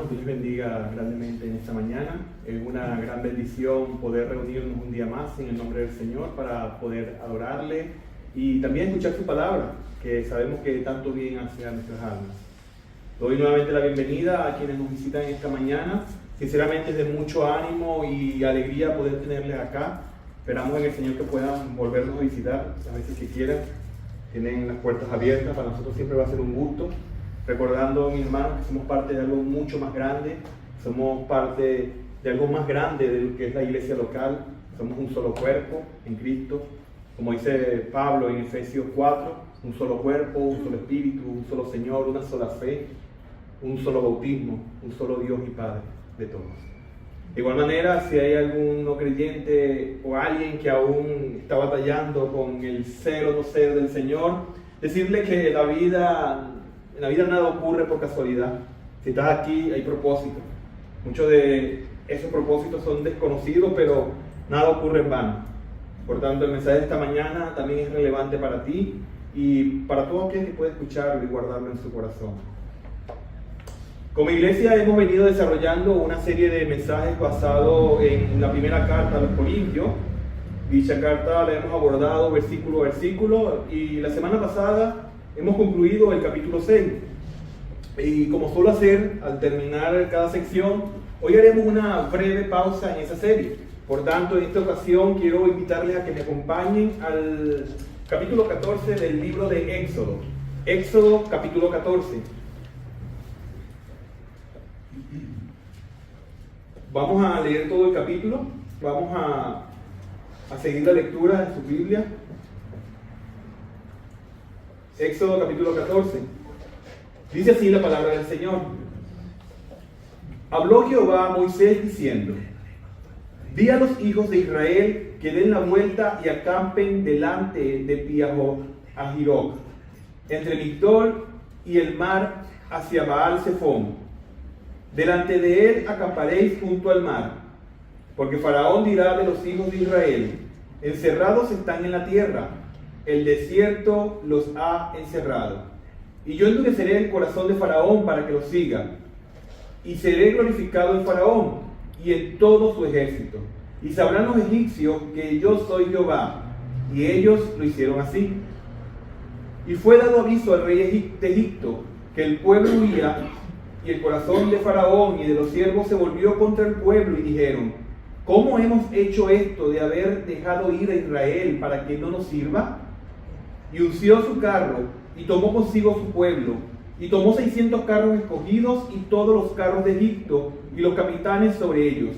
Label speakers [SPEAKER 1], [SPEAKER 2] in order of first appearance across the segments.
[SPEAKER 1] hermanos, Dios les bendiga grandemente en esta mañana. Es una gran bendición poder reunirnos un día más en el nombre del Señor para poder adorarle y también escuchar su palabra, que sabemos que tanto bien hace a nuestras almas. Doy nuevamente la bienvenida a quienes nos visitan esta mañana. Sinceramente es de mucho ánimo y alegría poder tenerles acá. Esperamos en el Señor que puedan volvernos a visitar las veces que quieran. Tienen las puertas abiertas, para nosotros siempre va a ser un gusto. Recordando, mis hermanos, que somos parte de algo mucho más grande, somos parte de algo más grande de lo que es la iglesia local. Somos un solo cuerpo en Cristo. Como dice Pablo en Efesios 4, un solo cuerpo, un solo espíritu, un solo Señor, una sola fe, un solo bautismo, un solo Dios y Padre de todos. De igual manera, si hay algún no creyente o alguien que aún está batallando con el ser o no ser del Señor, decirle que en la vida nada ocurre por casualidad. Si estás aquí, hay propósito. Muchos de esos propósitos son desconocidos, pero nada ocurre en vano. Por tanto, el mensaje de esta mañana también es relevante para ti y para todo aquel que pueda escucharlo y guardarlo en su corazón. Como iglesia hemos venido desarrollando una serie de mensajes basados en la primera carta a los Corintios. Dicha carta la hemos abordado versículo a versículo y la semana pasada hemos concluido el capítulo 6. Y como suelo hacer al terminar cada sección, hoy haremos una breve pausa en esa serie. Por tanto, en esta ocasión quiero invitarles a que me acompañen al capítulo 14 del libro de Éxodo. Éxodo capítulo 14. Vamos a leer todo el capítulo, vamos a seguir la lectura de su Biblia. Éxodo capítulo 14. Dice así la palabra del Señor. Habló Jehová a Moisés diciendo: Di a los hijos de Israel que den la vuelta y acampen delante de Pi-Hahiroc, entre Migdol y el mar hacia Baal-Zephón. Delante de él acamparéis junto al mar, porque Faraón dirá de los hijos de Israel: encerrados están en la tierra, el desierto los ha encerrado. Y yo endureceré el corazón de Faraón para que los siga, y seré glorificado en Faraón y en todo su ejército. Y sabrán los egipcios que yo soy Jehová. Y ellos lo hicieron así. Y fue dado aviso al rey de Egipto que el pueblo huía, y el corazón de Faraón y de los siervos se volvió contra el pueblo, y dijeron: ¿cómo hemos hecho esto de haber dejado ir a Israel para que no nos sirva? Y unció su carro, y tomó consigo su pueblo, y tomó 600 carros escogidos, y todos los carros de Egipto, y los capitanes sobre ellos.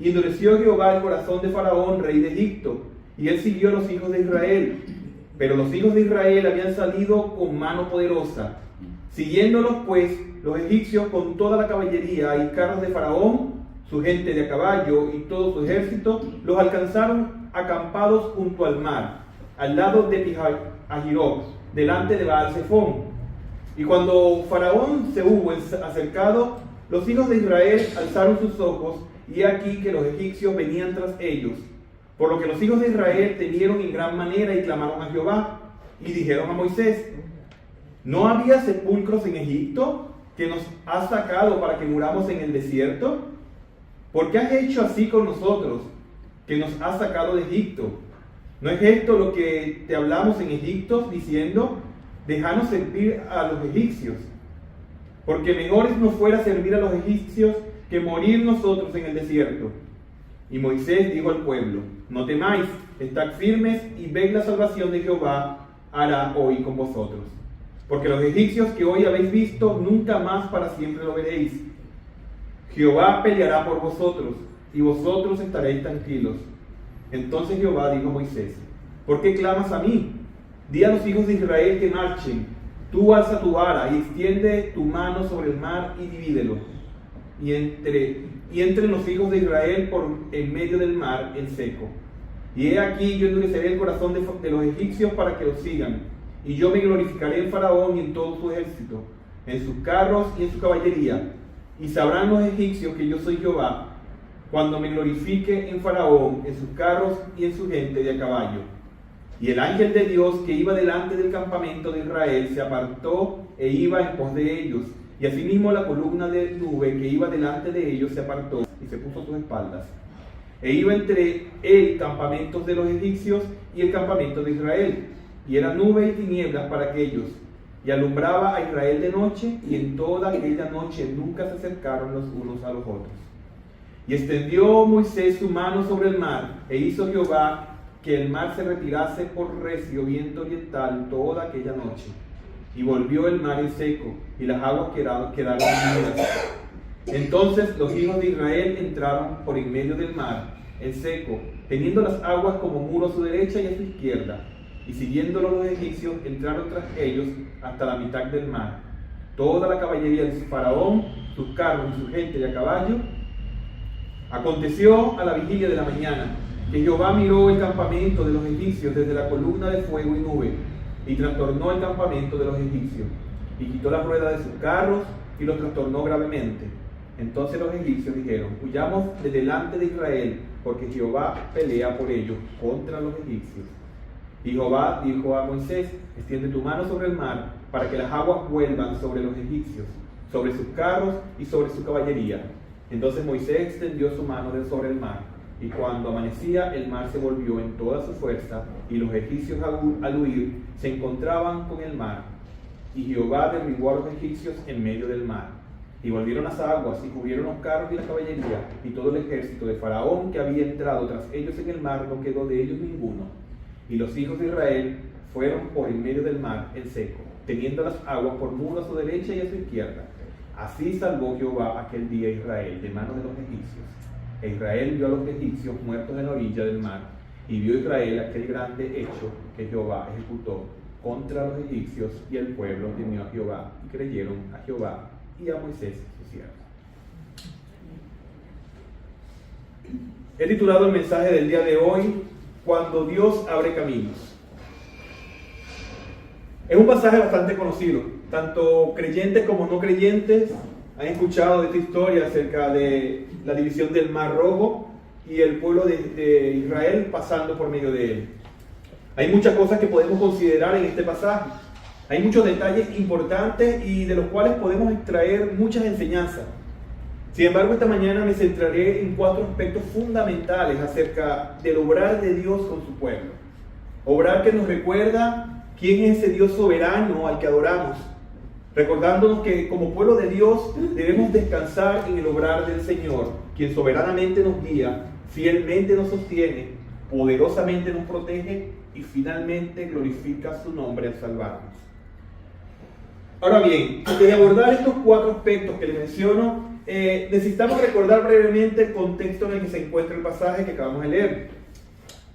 [SPEAKER 1] Y endureció Jehová el corazón de Faraón, rey de Egipto, y él siguió a los hijos de Israel. Pero los hijos de Israel habían salido con mano poderosa. Siguiéndolos pues los egipcios con toda la caballería y carros de Faraón, su gente de a caballo y todo su ejército, los alcanzaron acampados junto al mar, al lado de Pi-Hahiroc, delante de Baal-Zephón. Y cuando Faraón se hubo acercado, los hijos de Israel alzaron sus ojos, y he aquí que los egipcios venían tras ellos. Por lo que los hijos de Israel temieron en gran manera y clamaron a Jehová, y dijeron a Moisés: ¿no había sepulcros en Egipto que nos has sacado para que muramos en el desierto? ¿Por qué has hecho así con nosotros, que nos has sacado de Egipto? ¿No es esto lo que te hablamos en Egipto, diciendo: déjanos servir a los egipcios? Porque mejor nos fuera servir a los egipcios que morir nosotros en el desierto. Y Moisés dijo al pueblo: no temáis, estad firmes y ved la salvación de Jehová hará hoy con vosotros. Porque los egipcios que hoy habéis visto, nunca más para siempre lo veréis. Jehová peleará por vosotros, y vosotros estaréis tranquilos. Entonces Jehová dijo a Moisés: ¿por qué clamas a mí? Di a los hijos de Israel que marchen. Tú alza tu vara y extiende tu mano sobre el mar y divídelo. Y entren los hijos de Israel por en medio del mar en seco. Y he aquí yo endureceré el corazón de los egipcios para que los sigan. Y yo me glorificaré en Faraón y en todo su ejército, en sus carros y en su caballería. Y sabrán los egipcios que yo soy Jehová, cuando me glorifique en Faraón, en sus carros y en su gente de a caballo. Y el ángel de Dios que iba delante del campamento de Israel se apartó e iba en pos de ellos. Y asimismo la columna de nube que iba delante de ellos se apartó y se puso a sus espaldas. E iba entre el campamento de los egipcios y el campamento de Israel. Y era nube y tinieblas para aquellos. Y alumbraba a Israel de noche, y en toda aquella noche nunca se acercaron los unos a los otros. Y extendió Moisés su mano sobre el mar, e hizo Jehová que el mar se retirase por recio viento oriental toda aquella noche. Y volvió el mar en seco, y las aguas quedaron unidas. Entonces los hijos de Israel entraron por en medio del mar, en seco, teniendo las aguas como muro a su derecha y a su izquierda. Y siguiéndolo los egipcios, entraron tras ellos hasta la mitad del mar. Toda la caballería de Faraón, sus carros y su gente de a caballo. Aconteció a la vigilia de la mañana, que Jehová miró el campamento de los egipcios desde la columna de fuego y nube, y trastornó el campamento de los egipcios, y quitó las ruedas de sus carros, y los trastornó gravemente. Entonces los egipcios dijeron: huyamos de delante de Israel, porque Jehová pelea por ellos contra los egipcios. Y Jehová dijo a Moisés: extiende tu mano sobre el mar, para que las aguas vuelvan sobre los egipcios, sobre sus carros y sobre su caballería. Entonces Moisés extendió su mano sobre el mar, y cuando amanecía el mar se volvió en toda su fuerza, y los egipcios al huir se encontraban con el mar. Y Jehová derribó a los egipcios en medio del mar. Y volvieron las aguas, y cubrieron los carros y la caballería, y todo el ejército de Faraón que había entrado tras ellos en el mar, no quedó de ellos ninguno. Y los hijos de Israel fueron por en medio del mar en seco, teniendo las aguas por muro a su derecha y a su izquierda. Así salvó Jehová aquel día a Israel de manos de los egipcios. E Israel vio a los egipcios muertos en la orilla del mar, y vio Israel aquel grande hecho que Jehová ejecutó contra los egipcios, y el pueblo temió a Jehová, y creyeron a Jehová y a Moisés su siervo. He titulado el mensaje del día de hoy: Cuando Dios abre caminos. Es un pasaje bastante conocido. Tanto creyentes como no creyentes han escuchado de esta historia acerca de la división del Mar Rojo y el pueblo de Israel pasando por medio de él. Hay muchas cosas que podemos considerar en este pasaje. Hay muchos detalles importantes y de los cuales podemos extraer muchas enseñanzas. Sin embargo, esta mañana me centraré en 4 aspectos fundamentales acerca del obrar de Dios con su pueblo. Obrar que nos recuerda quién es ese Dios soberano al que adoramos, recordándonos que como pueblo de Dios debemos descansar en el obrar del Señor, quien soberanamente nos guía, fielmente nos sostiene, poderosamente nos protege y finalmente glorifica su nombre al salvarnos. Ahora bien, antes de abordar estos 4 aspectos que les menciono, necesitamos recordar brevemente el contexto en el que se encuentra el pasaje que acabamos de leer.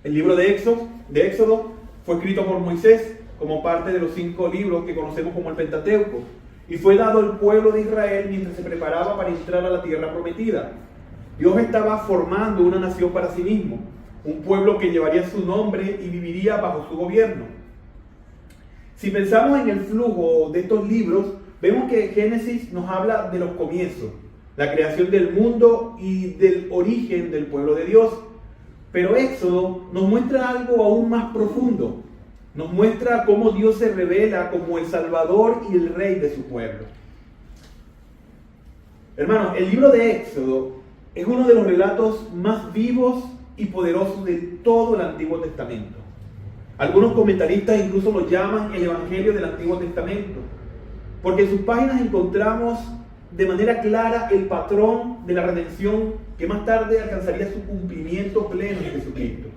[SPEAKER 1] El libro de Éxodo fue escrito por Moisés como parte de los 5 libros que conocemos como el Pentateuco, y fue dado al pueblo de Israel mientras se preparaba para entrar a la tierra prometida. Dios estaba formando una nación para sí mismo, un pueblo que llevaría su nombre y viviría bajo su gobierno. Si pensamos en el flujo de estos libros, vemos que Génesis nos habla de los comienzos, la creación del mundo y del origen del pueblo de Dios. Pero Éxodo nos muestra algo aún más profundo. Nos muestra cómo Dios se revela como el Salvador y el Rey de su pueblo. Hermanos, el libro de Éxodo es uno de los relatos más vivos y poderosos de todo el Antiguo Testamento. Algunos comentaristas incluso lo llaman el Evangelio del Antiguo Testamento, porque en sus páginas encontramos de manera clara el patrón de la redención que más tarde alcanzaría su cumplimiento pleno en Jesucristo.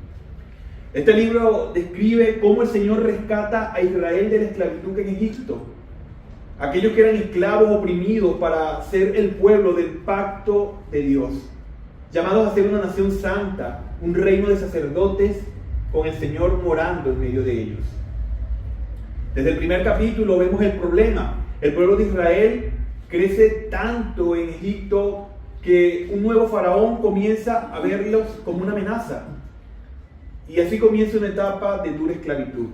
[SPEAKER 1] Este libro describe cómo el Señor rescata a Israel de la esclavitud en Egipto, aquellos que eran esclavos oprimidos para ser el pueblo del pacto de Dios, llamados a ser una nación santa, un reino de sacerdotes con el Señor morando en medio de ellos. Desde el primer capítulo vemos el problema. El pueblo de Israel crece tanto en Egipto que un nuevo faraón comienza a verlos como una amenaza. Y así comienza una etapa de dura esclavitud.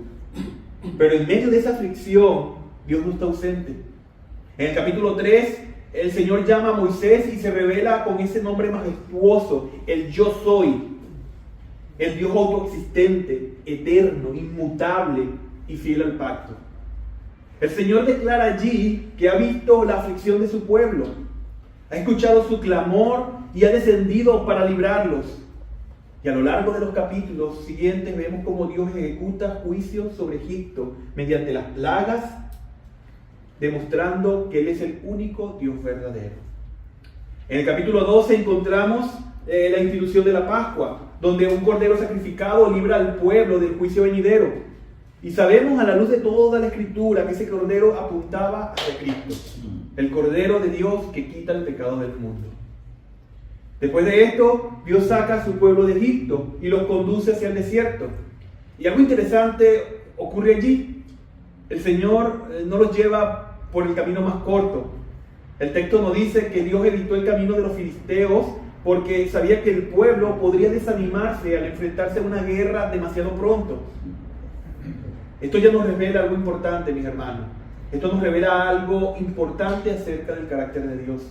[SPEAKER 1] Pero en medio de esa aflicción, Dios no está ausente. En el capítulo 3, el Señor llama a Moisés y se revela con ese nombre majestuoso, el Yo Soy. El Dios autoexistente, eterno, inmutable y fiel al pacto. El Señor declara allí que ha visto la aflicción de su pueblo, ha escuchado su clamor y ha descendido para librarlos. Y a lo largo de los capítulos siguientes vemos cómo Dios ejecuta juicio sobre Egipto mediante las plagas, demostrando que Él es el único Dios verdadero. En el capítulo 12 encontramos la institución de la Pascua, donde un cordero sacrificado libra al pueblo del juicio venidero. Y sabemos a la luz de toda la Escritura que ese cordero apuntaba hacia Cristo, el Cordero de Dios que quita el pecado del mundo. Después de esto, Dios saca a su pueblo de Egipto y los conduce hacia el desierto. Y algo interesante ocurre allí. El Señor no los lleva por el camino más corto. El texto nos dice que Dios evitó el camino de los filisteos porque sabía que el pueblo podría desanimarse al enfrentarse a una guerra demasiado pronto. Esto ya nos revela algo importante, mis hermanos. Esto nos revela algo importante acerca del carácter de Dios.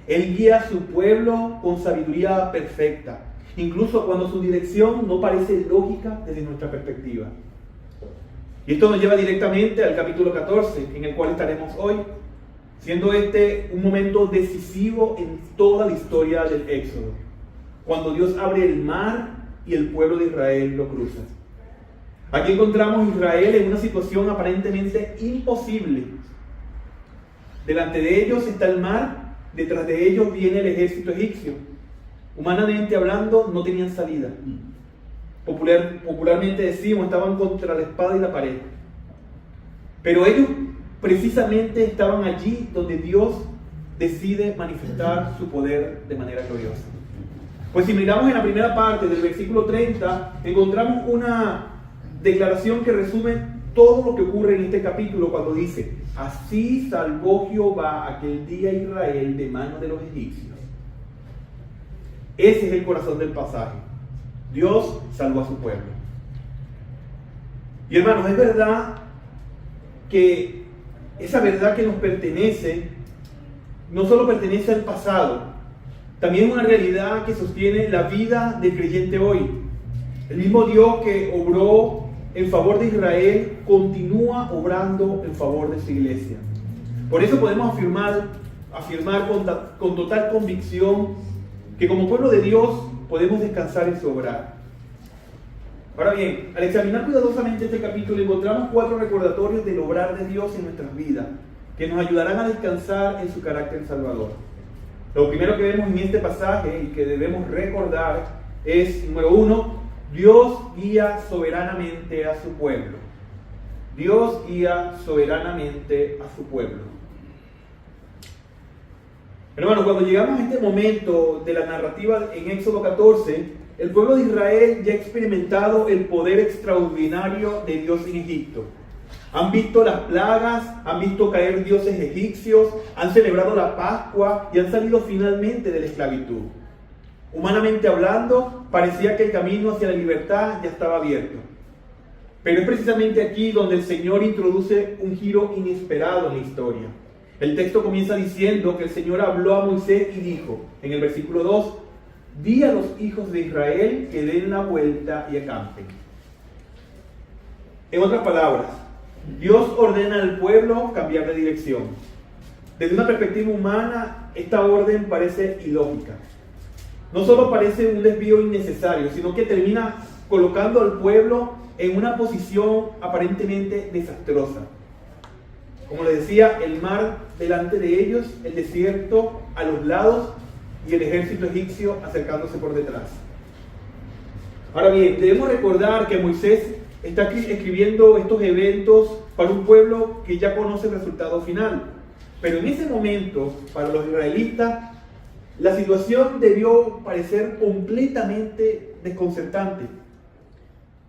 [SPEAKER 1] Él guía a su pueblo con sabiduría perfecta, incluso cuando su dirección no parece lógica desde nuestra perspectiva. Y esto nos lleva directamente al capítulo 14, en el cual estaremos hoy, siendo este un momento decisivo en toda la historia del Éxodo, cuando Dios abre el mar y el pueblo de Israel lo cruza. Aquí encontramos a Israel en una situación aparentemente imposible. Delante de ellos está el mar, detrás de ellos viene el ejército egipcio. Humanamente hablando, no tenían salida. Popularmente decimos, estaban contra la espada y la pared. Pero ellos precisamente estaban allí donde Dios decide manifestar su poder de manera gloriosa. Pues si miramos en la primera parte del versículo 30, encontramos una declaración que resume todo lo que ocurre en este capítulo cuando dice: así salvó Jehová aquel día a Israel de mano de los egipcios. Ese es el corazón del pasaje. Dios salvó a su pueblo. Y hermanos, es verdad que esa verdad que nos pertenece no solo pertenece al pasado, también es una realidad que sostiene la vida del creyente hoy. El mismo Dios que obró en favor de Israel continúa obrando en favor de su iglesia. Por eso podemos afirmar con total convicción que como pueblo de Dios podemos descansar en su obrar. Ahora bien, al examinar cuidadosamente este capítulo encontramos 4 recordatorios del obrar de Dios en nuestras vidas que nos ayudarán a descansar en su carácter salvador. Lo primero que vemos en este pasaje y que debemos recordar es, número 1, Dios guía soberanamente a su pueblo. Dios guía soberanamente a su pueblo. Hermanos, cuando llegamos a este momento de la narrativa en Éxodo 14, el pueblo de Israel ya ha experimentado el poder extraordinario de Dios en Egipto. Han visto las plagas, han visto caer dioses egipcios, han celebrado la Pascua y han salido finalmente de la esclavitud. Humanamente hablando, parecía que el camino hacia la libertad ya estaba abierto. Pero es precisamente aquí donde el Señor introduce un giro inesperado en la historia. El texto comienza diciendo que el Señor habló a Moisés y dijo, en el versículo 2, di a los hijos de Israel que den la vuelta y acampen. En otras palabras, Dios ordena al pueblo cambiar de dirección. Desde una perspectiva humana, esta orden parece ilógica. No solo parece un desvío innecesario, sino que termina colocando al pueblo en una posición aparentemente desastrosa. Como les decía, el mar delante de ellos, el desierto a los lados y el ejército egipcio acercándose por detrás. Ahora bien, debemos recordar que Moisés está escribiendo estos eventos para un pueblo que ya conoce el resultado final. Pero en ese momento, para los israelitas, la situación debió parecer completamente desconcertante.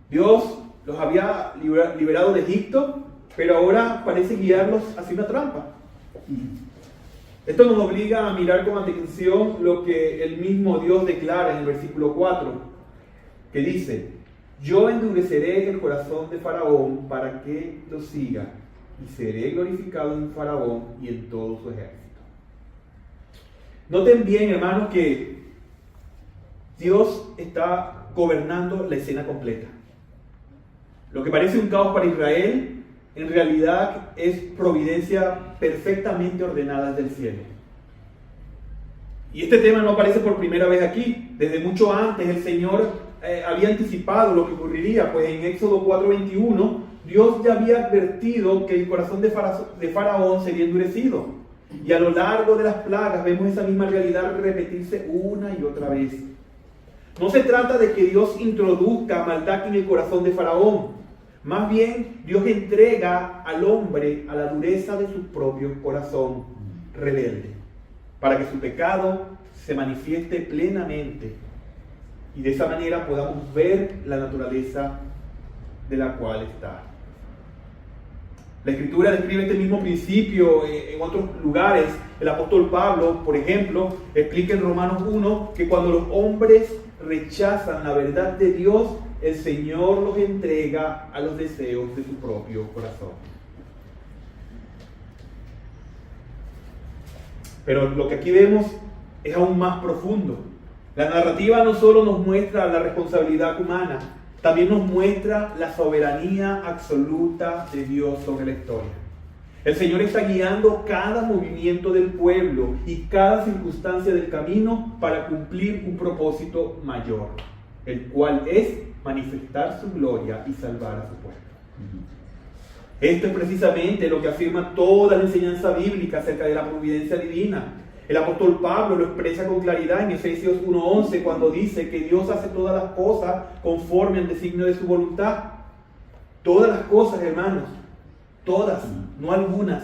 [SPEAKER 1] Dios los había liberado de Egipto, pero ahora parece guiarlos hacia una trampa. Esto nos obliga a mirar con atención lo que el mismo Dios declara en el versículo 4, que dice: yo endureceré el corazón de Faraón para que lo siga, y seré glorificado en Faraón y en todo su ejército. Noten bien, hermanos, que Dios está gobernando la escena completa. Lo que parece un caos para Israel en realidad es providencia perfectamente ordenada desde el cielo. Y este tema no aparece por primera vez aquí. Desde mucho antes el Señor había anticipado lo que ocurriría, pues en Éxodo 4:21 Dios ya había advertido que el corazón de Faraón sería endurecido. Y a lo largo de las plagas vemos esa misma realidad repetirse una y otra vez. No se trata de que Dios introduzca maldad en el corazón de Faraón. Más bien, Dios entrega al hombre a la dureza de su propio corazón rebelde, para que su pecado se manifieste plenamente y de esa manera podamos ver la naturaleza de la cual está. La Escritura describe este mismo principio en otros lugares. El apóstol Pablo, por ejemplo, explica en Romanos 1 que cuando los hombres rechazan la verdad de Dios, el Señor los entrega a los deseos de su propio corazón. Pero lo que aquí vemos es aún más profundo. La narrativa no solo nos muestra la responsabilidad humana, también nos muestra la soberanía absoluta de Dios sobre la historia. El Señor está guiando cada movimiento del pueblo y cada circunstancia del camino para cumplir un propósito mayor, el cual es manifestar su gloria y salvar a su pueblo. Esto es precisamente lo que afirma toda la enseñanza bíblica acerca de la providencia divina. El apóstol Pablo lo expresa con claridad en Efesios 1:11 cuando dice que Dios hace todas las cosas conforme al designio de su voluntad. Todas las cosas, hermanos, todas, no algunas.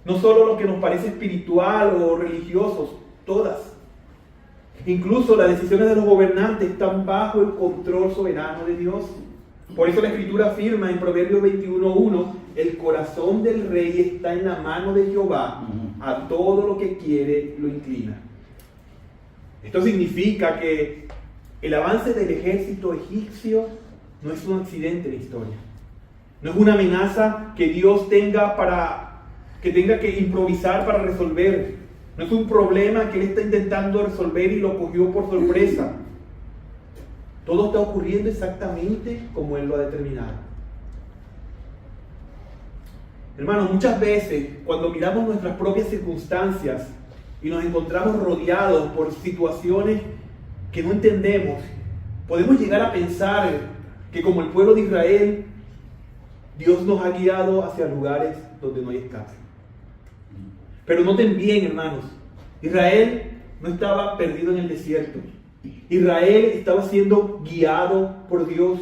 [SPEAKER 1] No solo lo que nos parece espiritual o religiosos, todas. Incluso las decisiones de los gobernantes están bajo el control soberano de Dios. Por eso la Escritura afirma en Proverbios 21:1, el corazón del rey está en la mano de Jehová, a todo lo que quiere lo inclina. Esto significa que el avance del ejército egipcio no es un accidente en la historia. No es una amenaza que Dios tenga que improvisar para resolver. No es un problema que Él está intentando resolver y lo cogió por sorpresa. Todo está ocurriendo exactamente como Él lo ha determinado. Hermanos, muchas veces cuando miramos nuestras propias circunstancias y nos encontramos rodeados por situaciones que no entendemos, podemos llegar a pensar que como el pueblo de Israel, Dios nos ha guiado hacia lugares donde no hay escape. Pero noten bien, hermanos, Israel no estaba perdido en el desierto. Israel estaba siendo guiado por Dios.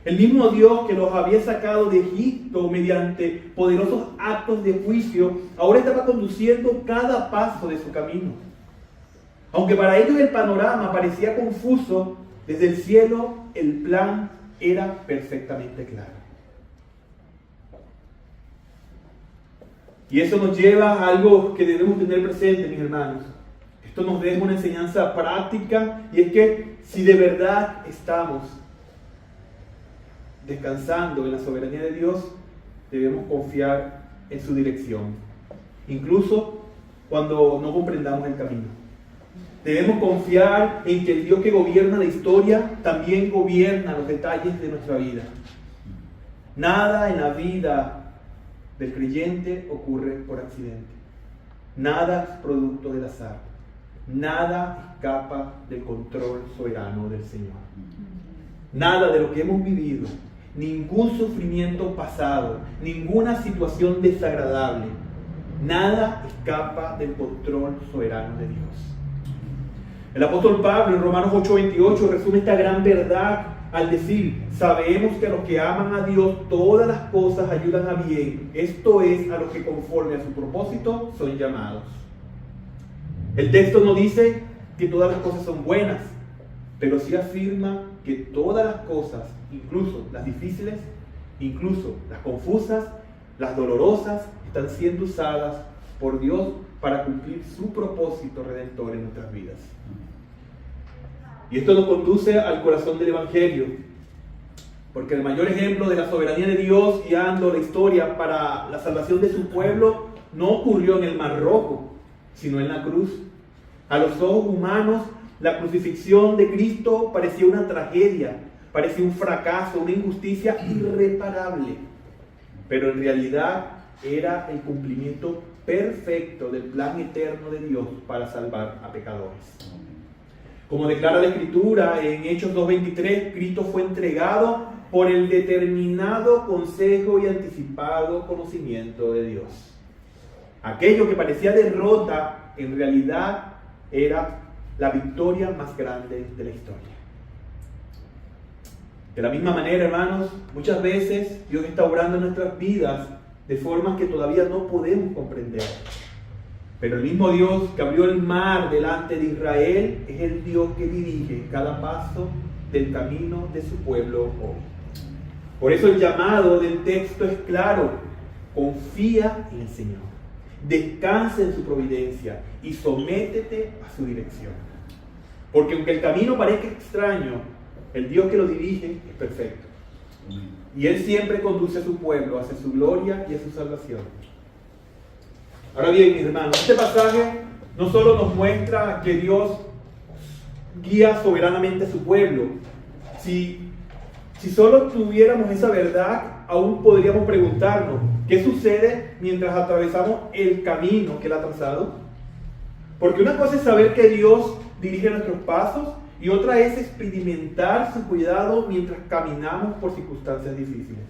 [SPEAKER 1] El mismo Dios que los había sacado de Egipto mediante poderosos actos de juicio, ahora estaba conduciendo cada paso de su camino. Aunque para ellos el panorama parecía confuso, desde el cielo el plan era perfectamente claro. Y eso nos lleva a algo que debemos tener presente, mis hermanos. Esto nos deja una enseñanza práctica, y es que si de verdad estamos descansando en la soberanía de Dios, debemos confiar en su dirección, incluso cuando no comprendamos el camino. Debemos confiar en que el Dios que gobierna la historia también gobierna los detalles de nuestra vida. Nada en la vida del creyente ocurre por accidente. Nada es producto del azar. Nada escapa del control soberano del Señor. Nada de lo que hemos vivido, ningún sufrimiento pasado, ninguna situación desagradable, nada escapa del control soberano de Dios. El apóstol Pablo en Romanos 8:28 resume esta gran verdad al decir: sabemos que a los que aman a Dios todas las cosas ayudan a bien, esto es, a los que conforme a su propósito son llamados. El texto no dice que todas las cosas son buenas, pero sí afirma que todas las cosas, incluso las difíciles, incluso las confusas, las dolorosas, están siendo usadas por Dios para cumplir su propósito redentor en nuestras vidas. Y esto nos conduce al corazón del Evangelio, porque el mayor ejemplo de la soberanía de Dios guiando la historia para la salvación de su pueblo no ocurrió en el Mar Rojo, sino en la cruz. A los ojos humanos, la crucifixión de Cristo parecía una tragedia, parecía un fracaso, una injusticia irreparable. pero en realidad era el cumplimiento perfecto del plan eterno de Dios para salvar a pecadores. Como declara la Escritura en Hechos 2:23, Cristo fue entregado por el determinado consejo y anticipado conocimiento de Dios. Aquello que parecía derrota, en realidad era la victoria más grande de la historia. De la misma manera, hermanos, muchas veces Dios está obrando en nuestras vidas de formas que todavía no podemos comprender. Pero el mismo Dios que abrió el mar delante de Israel es el Dios que dirige cada paso del camino de su pueblo hoy. Por eso el llamado del texto es claro: confía en el Señor, descansa en su providencia y sométete a su dirección. Porque aunque el camino parezca extraño, el Dios que lo dirige es perfecto. Y Él siempre conduce a su pueblo hacia su gloria y a su salvación. Ahora bien, mis hermanos, este pasaje no solo nos muestra que Dios guía soberanamente a su pueblo. Si solo tuviéramos esa verdad, aún podríamos preguntarnos: ¿qué sucede mientras atravesamos el camino que Él ha trazado? Porque una cosa es saber que Dios dirige nuestros pasos y otra es experimentar su cuidado mientras caminamos por circunstancias difíciles.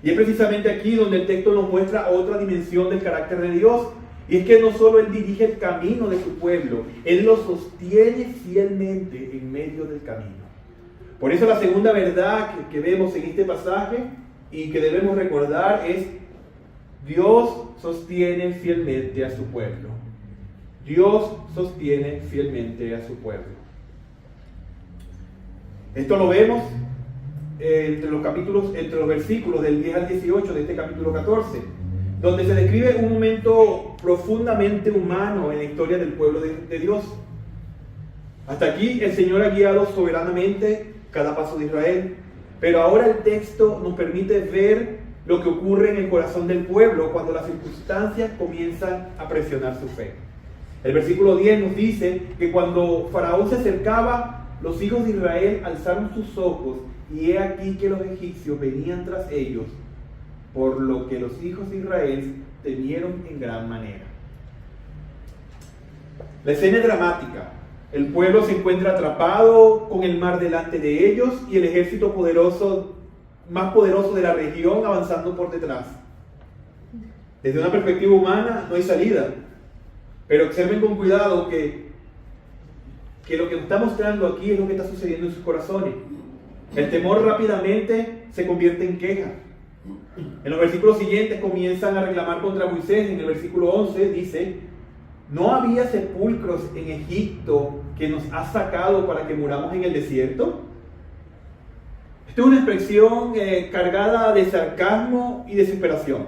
[SPEAKER 1] Y es precisamente aquí donde el texto nos muestra otra dimensión del carácter de Dios, y es que no solo Él dirige el camino de su pueblo, Él lo sostiene fielmente en medio del camino. Por eso la segunda verdad que vemos en este pasaje y que debemos recordar es: Dios sostiene fielmente a su pueblo. Dios sostiene fielmente a su pueblo. Esto lo vemos entre los versículos del 10 al 18 de este capítulo 14, donde se describe un momento profundamente humano en la historia del pueblo de Dios. Hasta aquí el Señor ha guiado soberanamente cada paso de Israel, pero ahora el texto nos permite ver lo que ocurre en el corazón del pueblo cuando las circunstancias comienzan a presionar su fe. El versículo 10 nos dice que cuando Faraón se acercaba, los hijos de Israel alzaron sus ojos, y he aquí que los egipcios venían tras ellos, por lo que los hijos de Israel temieron en gran manera. La escena es dramática. El pueblo se encuentra atrapado con el mar delante de ellos y el ejército más poderoso de la región avanzando por detrás. Desde una perspectiva humana no hay salida, pero observen con cuidado que lo que nos está mostrando aquí es lo que está sucediendo en sus corazones. El temor rápidamente se convierte en queja. En los versículos siguientes comienzan a reclamar contra Moisés. En el versículo 11 dice: ¿no había sepulcros en Egipto que nos has sacado para que muramos en el desierto? Esta es una expresión cargada de sarcasmo y desesperación.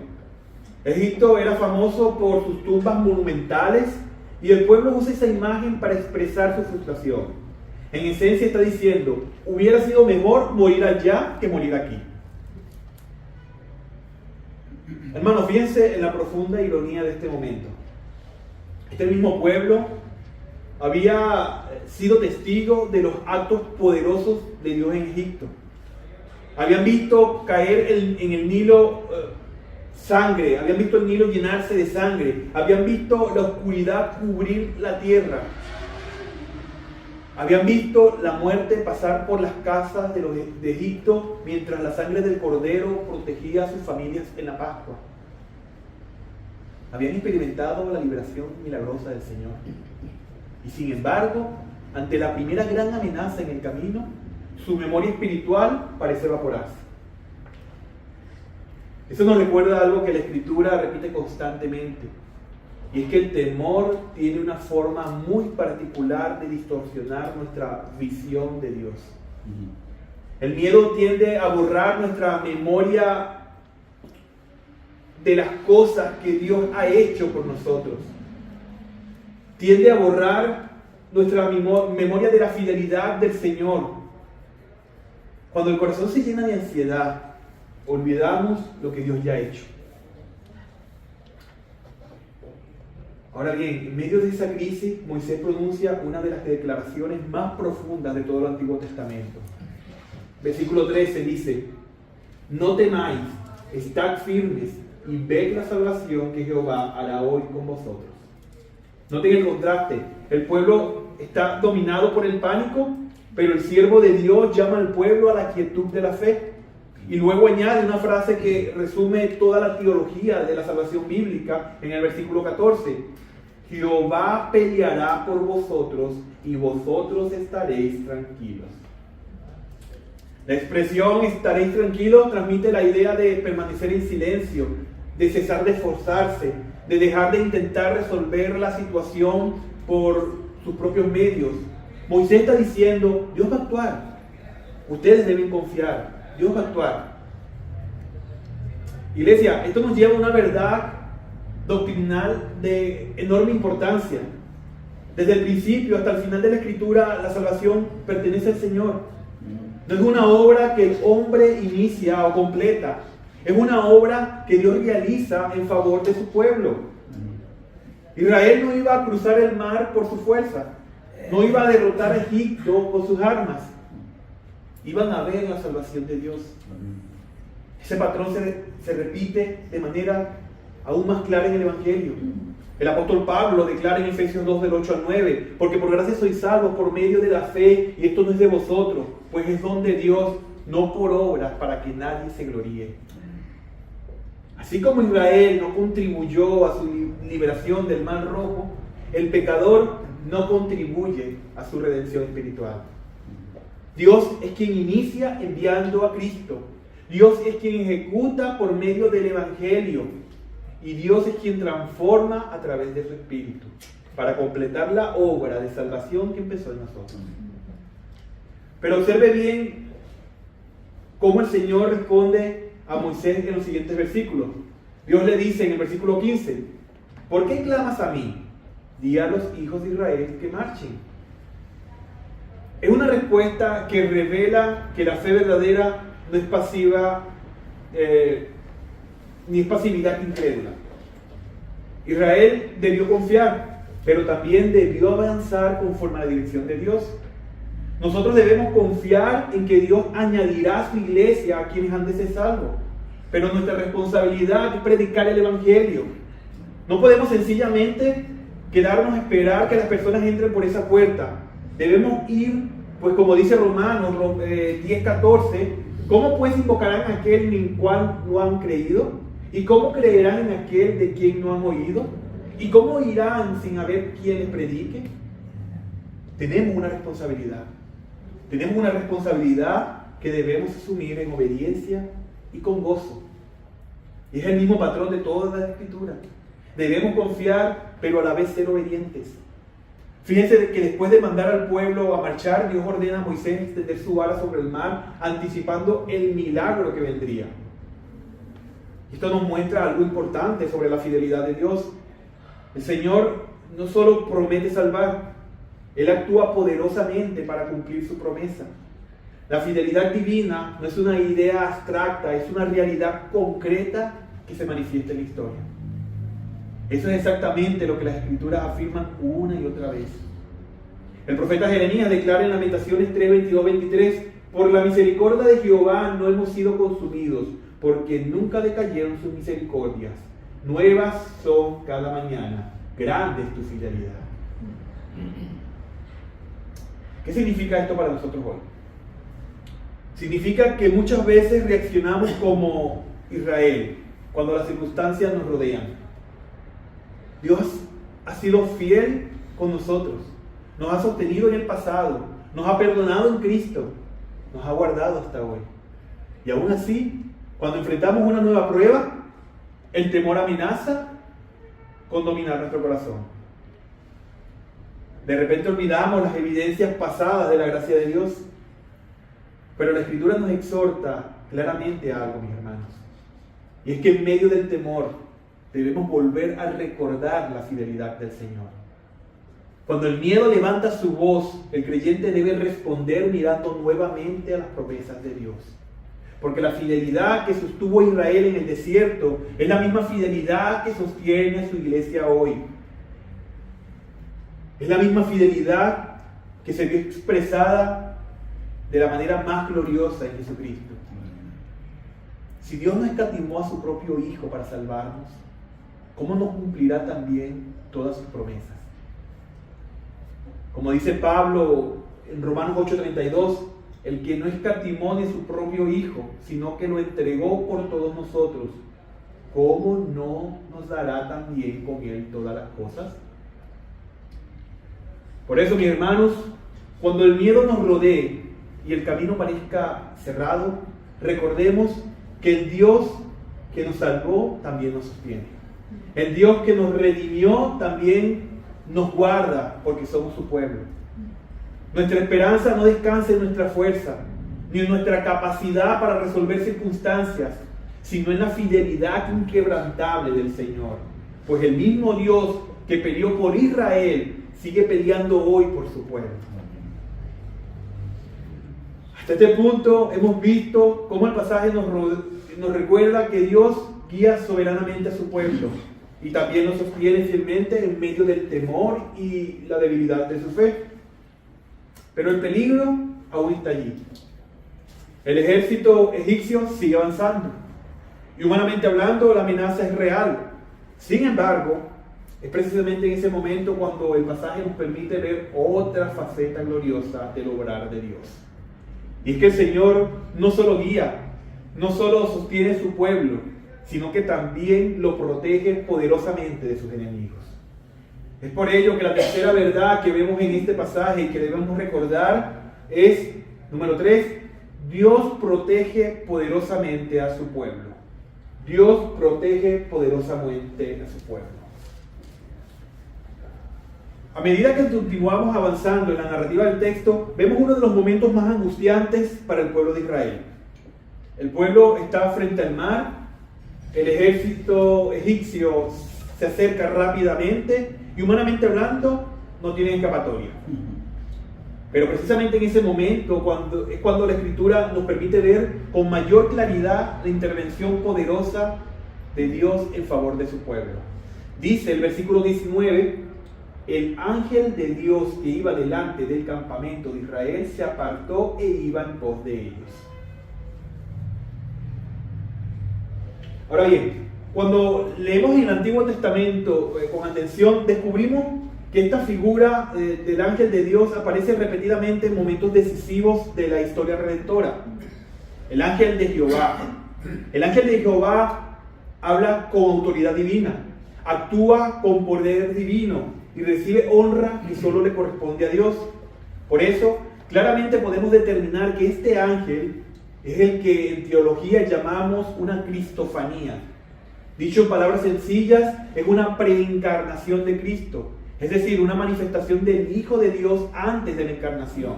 [SPEAKER 1] Egipto era famoso por sus tumbas monumentales y el pueblo usa esa imagen para expresar su frustración. En esencia está diciendo: hubiera sido mejor morir allá que morir aquí. Hermanos, fíjense en la profunda ironía de este momento. Este mismo pueblo había sido testigo de los actos poderosos de Dios en Egipto. Habían visto caer en el Nilo sangre, habían visto el Nilo llenarse de sangre, habían visto la oscuridad cubrir la tierra, habían visto la muerte pasar por las casas de Egipto mientras la sangre del cordero protegía a sus familias en la Pascua. Habían experimentado la liberación milagrosa del Señor. Y sin embargo, ante la primera gran amenaza en el camino, su memoria espiritual parece evaporarse. Eso nos recuerda algo que la Escritura repite constantemente, y es que el temor tiene una forma muy particular de distorsionar nuestra visión de Dios. El miedo tiende a borrar nuestra memoria de las cosas que Dios ha hecho por nosotros. Tiende a borrar nuestra memoria de la fidelidad del Señor. Cuando el corazón se llena de ansiedad, olvidamos lo que Dios ya ha hecho. Ahora bien, en medio de esa crisis, Moisés pronuncia una de las declaraciones más profundas de todo el Antiguo Testamento. Versículo 13 dice: no temáis, estad firmes y ved la salvación que Jehová hará hoy con vosotros. Noten el contraste. El pueblo está dominado por el pánico, pero el siervo de Dios llama al pueblo a la quietud de la fe. Y luego añade una frase que resume toda la teología de la salvación bíblica en el versículo 14. Jehová peleará por vosotros y vosotros estaréis tranquilos. La expresión estaréis tranquilos transmite la idea de permanecer en silencio, de cesar de esforzarse, de dejar de intentar resolver la situación por sus propios medios. Moisés está diciendo, Dios va a actuar. Ustedes deben confiar. Dios va a actuar. Iglesia, esto nos lleva a una verdad doctrinal de enorme importancia. Desde el principio hasta el final de la Escritura, la salvación pertenece al Señor. No es una obra que el hombre inicia o completa. Es una obra que Dios realiza en favor de su pueblo. Israel no iba a cruzar el mar por su fuerza. No iba a derrotar a Egipto con sus armas. Iban a ver la salvación de Dios. Ese patrón se repite de manera aún más clara en el Evangelio. El apóstol Pablo declara en Efesios 2 del 8 al 9, porque por gracia sois salvos por medio de la fe, y esto no es de vosotros, pues es don de Dios, no por obras, para que nadie se gloríe. Así como Israel no contribuyó a su liberación del mar rojo, el pecador no contribuye a su redención espiritual. Dios es quien inicia enviando a Cristo. Dios es quien ejecuta por medio del Evangelio. Y Dios es quien transforma a través de su Espíritu para completar la obra de salvación que empezó en nosotros. Pero observe bien cómo el Señor responde a Moisés en los siguientes versículos. Dios le dice en el versículo 15, ¿por qué clamas a mí? Di a los hijos de Israel que marchen. Es una respuesta que revela que la fe verdadera no es pasiva, ni es pasividad incrédula. Israel debió confiar, pero también debió avanzar conforme a la dirección de Dios. Nosotros debemos confiar en que Dios añadirá a su iglesia a quienes han de ser salvos, pero nuestra responsabilidad es predicar el Evangelio. No podemos sencillamente quedarnos a esperar que las personas entren por esa puerta. Debemos ir, pues como dice Romanos 10:14, ¿cómo pues invocarán a aquel en el cual no han creído? ¿Y cómo creerán en aquel de quien no han oído? ¿Y cómo irán sin haber quien les predique? Tenemos una responsabilidad. Tenemos una responsabilidad que debemos asumir en obediencia y con gozo. Y es el mismo patrón de toda la Escritura. Debemos confiar, pero a la vez ser obedientes. Fíjense que después de mandar al pueblo a marchar, Dios ordena a Moisés extender su vara sobre el mar, anticipando el milagro que vendría. Esto nos muestra algo importante sobre la fidelidad de Dios. El Señor no solo promete salvar, Él actúa poderosamente para cumplir su promesa. La fidelidad divina no es una idea abstracta, es una realidad concreta que se manifiesta en la historia. Eso es exactamente lo que las Escrituras afirman una y otra vez. El profeta Jeremías declara en Lamentaciones 3:22-23, por la misericordia de Jehová no hemos sido consumidos, porque nunca decayeron sus misericordias. Nuevas son cada mañana, grande es tu fidelidad. ¿Qué significa esto para nosotros hoy? Significa que muchas veces reaccionamos como Israel cuando las circunstancias nos rodean. Dios ha sido fiel con nosotros, nos ha sostenido en el pasado, nos ha perdonado en Cristo, nos ha guardado hasta hoy. Y aún así, cuando enfrentamos una nueva prueba, el temor amenaza con dominar nuestro corazón. De repente olvidamos las evidencias pasadas de la gracia de Dios. Pero la Escritura nos exhorta claramente a algo, mis hermanos. Y es que en medio del temor debemos volver a recordar la fidelidad del Señor. Cuando el miedo levanta su voz, el creyente debe responder mirando nuevamente a las promesas de Dios. Porque la fidelidad que sostuvo a Israel en el desierto es la misma fidelidad que sostiene a su iglesia hoy. Es la misma fidelidad que se vio expresada de la manera más gloriosa en Jesucristo. Si Dios no escatimó a su propio Hijo para salvarnos, ¿cómo no cumplirá también todas sus promesas? Como dice Pablo en Romanos 8:32, el que no escatimó ni su propio Hijo, sino que lo entregó por todos nosotros, ¿cómo no nos dará también con Él todas las cosas? Por eso, mis hermanos, cuando el miedo nos rodee y el camino parezca cerrado, recordemos que el Dios que nos salvó también nos sostiene. El Dios que nos redimió también nos guarda porque somos su pueblo. Nuestra esperanza no descansa en nuestra fuerza, ni en nuestra capacidad para resolver circunstancias, sino en la fidelidad inquebrantable del Señor. Pues el mismo Dios que peleó por Israel sigue peleando hoy por su pueblo. Hasta este punto hemos visto cómo el pasaje nos recuerda que Dios guía soberanamente a su pueblo y también nos sostiene fielmente en medio del temor y la debilidad de su fe. Pero el peligro aún está allí. El ejército egipcio sigue avanzando y humanamente hablando la amenaza es real. Sin embargo, es precisamente en ese momento cuando el pasaje nos permite ver otra faceta gloriosa del obrar de Dios. Y es que el Señor no solo guía, no solo sostiene su pueblo, sino que también lo protege poderosamente de sus enemigos. Es por ello que la tercera verdad que vemos en este pasaje y que debemos recordar es, número 3, Dios protege poderosamente a su pueblo. Dios protege poderosamente a su pueblo. A medida que continuamos avanzando en la narrativa del texto, vemos uno de los momentos más angustiantes para el pueblo de Israel. El pueblo está frente al mar, el ejército egipcio se acerca rápidamente y humanamente hablando no tiene escapatoria. Pero precisamente en ese momento es cuando la Escritura nos permite ver con mayor claridad la intervención poderosa de Dios en favor de su pueblo. Dice el versículo 19: el ángel de Dios que iba delante del campamento de Israel se apartó e iba en pos de ellos. Ahora bien, cuando leemos en el Antiguo Testamento con atención, descubrimos que esta figura del ángel de Dios aparece repetidamente en momentos decisivos de la historia redentora. El ángel de Jehová. El ángel de Jehová habla con autoridad divina, actúa con poder divino y recibe honra que solo le corresponde a Dios. Por eso, claramente podemos determinar que este ángel es el que en teología llamamos una cristofanía. Dicho en palabras sencillas, es una preencarnación de Cristo, es decir, una manifestación del Hijo de Dios antes de la encarnación.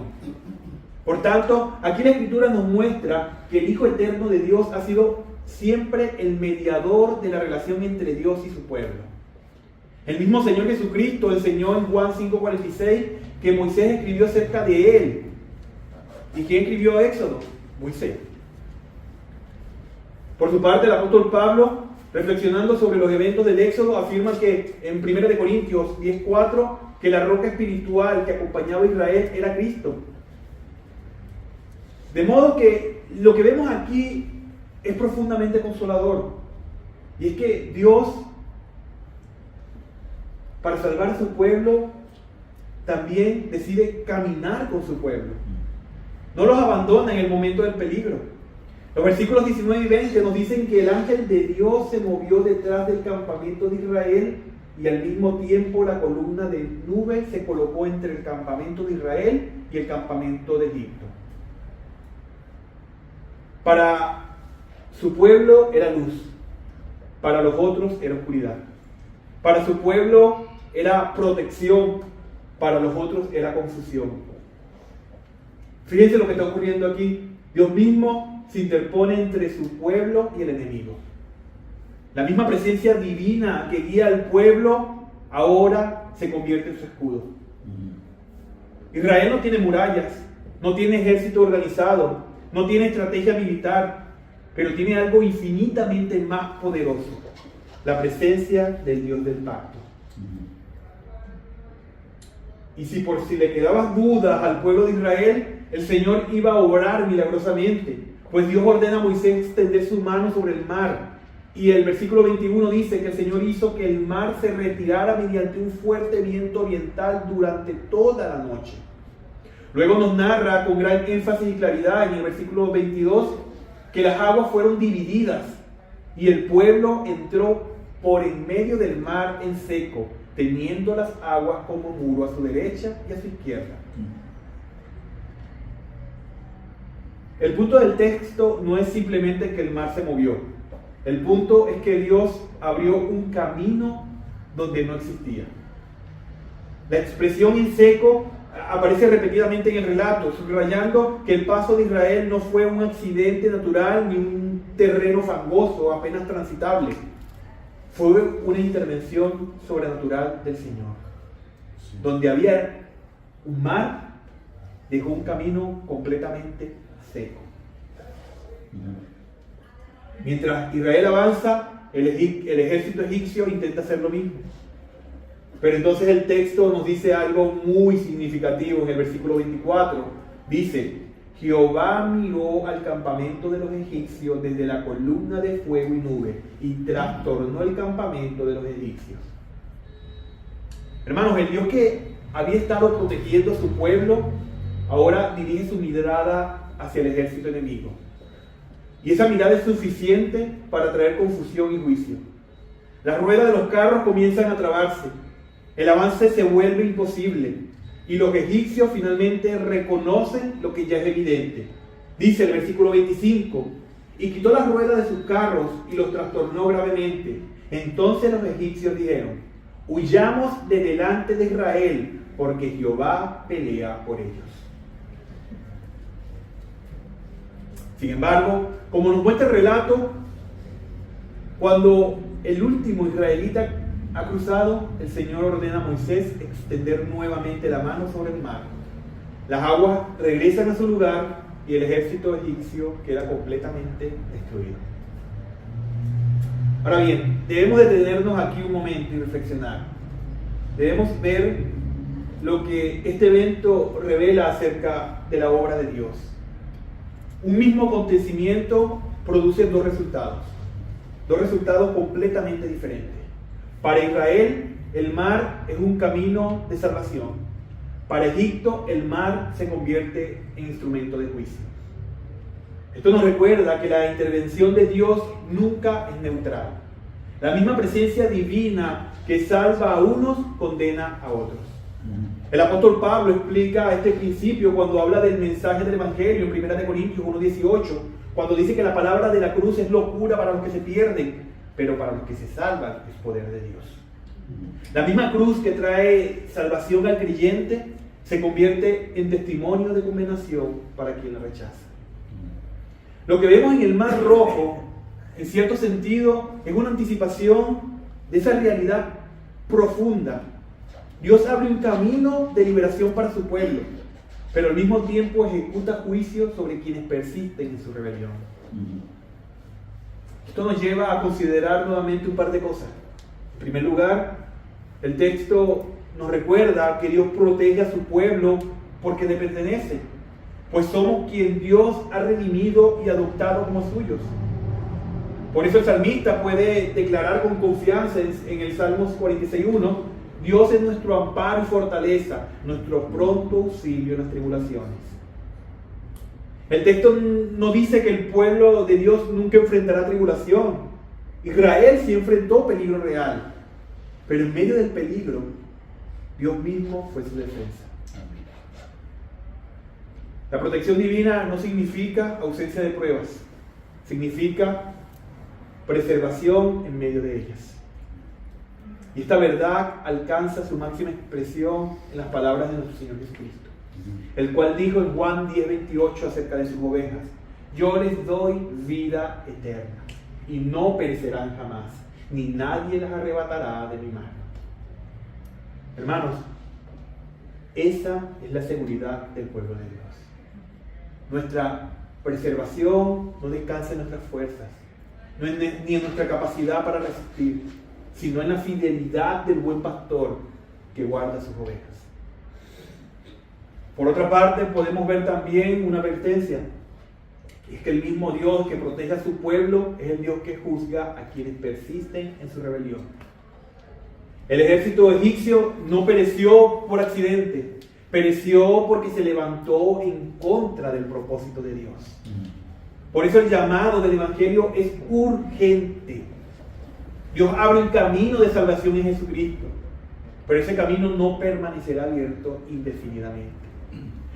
[SPEAKER 1] Por tanto, aquí la Escritura nos muestra que el Hijo eterno de Dios ha sido siempre el mediador de la relación entre Dios y su pueblo. El mismo Señor Jesucristo enseñó en Juan 5:46 que Moisés escribió acerca de él. ¿Y quién escribió Éxodo? Moisés. Por su parte, el apóstol Pablo, reflexionando sobre los eventos del Éxodo, afirma que en 1 Corintios 10:4 que la roca espiritual que acompañaba a Israel era Cristo. De modo que lo que vemos aquí es profundamente consolador. Y es que Dios, para salvar a su pueblo, también decide caminar con su pueblo. No los abandona en el momento del peligro. Los versículos 19 y 20 nos dicen que el ángel de Dios se movió detrás del campamento de Israel y al mismo tiempo la columna de nube se colocó entre el campamento de Israel y el campamento de Egipto. Para su pueblo era luz, para los otros era oscuridad. Para su pueblo era protección, para los otros era confusión. Fíjense lo que está ocurriendo aquí. Dios mismo se interpone entre su pueblo y el enemigo. La misma presencia divina que guía al pueblo ahora se convierte en su escudo. Israel no tiene murallas, no tiene ejército organizado, no tiene estrategia militar, pero tiene algo infinitamente más poderoso: la presencia del Dios del pacto. Y si por si le quedaban dudas al pueblo de Israel, el Señor iba a obrar milagrosamente. Pues Dios ordena a Moisés extender su mano sobre el mar. Y el versículo 21 dice que el Señor hizo que el mar se retirara mediante un fuerte viento oriental durante toda la noche. Luego nos narra con gran énfasis y claridad en el versículo 22 que las aguas fueron divididas y el pueblo entró por en medio del mar en seco, teniendo las aguas como muro a su derecha y a su izquierda. El punto del texto no es simplemente que el mar se movió. El punto es que Dios abrió un camino donde no existía. La expresión en seco aparece repetidamente en el relato, subrayando que el paso de Israel no fue un accidente natural ni un terreno fangoso apenas transitable. Fue una intervención sobrenatural del Señor. Sí. Donde había un mar, dejó un camino completamente seco. Mientras Israel avanza, el ejército egipcio intenta hacer lo mismo. Pero entonces el texto nos dice algo muy significativo en el versículo 24. Dice: Jehová miró al campamento de los egipcios desde la columna de fuego y nube y trastornó el campamento de los egipcios. Hermanos, el Dios que había estado protegiendo a su pueblo ahora dirige su mirada hacia el ejército enemigo. Y esa mirada es suficiente para traer confusión y juicio. Las ruedas de los carros comienzan a trabarse. El avance se vuelve imposible. Y los egipcios finalmente reconocen lo que ya es evidente. Dice el versículo 25: y quitó las ruedas de sus carros y los trastornó gravemente. Entonces los egipcios dijeron: huyamos de delante de Israel, porque Jehová pelea por ellos. Sin embargo, como nos muestra el relato, cuando el último israelita ha cruzado, el Señor ordena a Moisés extender nuevamente la mano sobre el mar. Las aguas regresan a su lugar y el ejército egipcio queda completamente destruido. Ahora bien, debemos detenernos aquí un momento y reflexionar. Debemos ver lo que este evento revela acerca de la obra de Dios. Un mismo acontecimiento produce dos resultados completamente diferentes. Para Israel, el mar es un camino de salvación. Para Egipto, el mar se convierte en instrumento de juicio. Esto nos recuerda que la intervención de Dios nunca es neutral. La misma presencia divina que salva a unos, condena a otros. El apóstol Pablo explica este principio cuando habla del mensaje del Evangelio en 1 Corintios 1:18, cuando dice que la palabra de la cruz es locura para los que se pierden, pero para los que se salvan es poder de Dios. La misma cruz que trae salvación al creyente se convierte en testimonio de condenación para quien la rechaza. Lo que vemos en el Mar Rojo, en cierto sentido, es una anticipación de esa realidad profunda. Dios abre un camino de liberación para su pueblo, pero al mismo tiempo ejecuta juicio sobre quienes persisten en su rebelión. Esto nos lleva a considerar nuevamente un par de cosas. En primer lugar, el texto nos recuerda que Dios protege a su pueblo porque le pertenece, pues somos quien Dios ha redimido y adoptado como suyos. Por eso el salmista puede declarar con confianza en el Salmos 46:1: Dios es nuestro amparo y fortaleza, nuestro pronto auxilio en las tribulaciones. El texto no dice que el pueblo de Dios nunca enfrentará tribulación. Israel sí enfrentó peligro real, pero en medio del peligro, Dios mismo fue su defensa. La protección divina no significa ausencia de pruebas, significa preservación en medio de ellas. Y esta verdad alcanza su máxima expresión en las palabras de nuestro Señor Jesucristo, el cual dijo en Juan 10:28 acerca de sus ovejas: yo les doy vida eterna y no perecerán jamás, ni nadie las arrebatará de mi mano. Hermanos, esa es la seguridad del pueblo de Dios. Nuestra preservación no descansa en nuestras fuerzas, ni en nuestra capacidad para resistir, sino en la fidelidad del buen pastor que guarda sus ovejas. Por otra parte, podemos ver también una advertencia. Y es que el mismo Dios que protege a su pueblo es el Dios que juzga a quienes persisten en su rebelión. El ejército egipcio no pereció por accidente, pereció porque se levantó en contra del propósito de Dios. Por eso el llamado del Evangelio es urgente. Dios abre un camino de salvación en Jesucristo, pero ese camino no permanecerá abierto indefinidamente.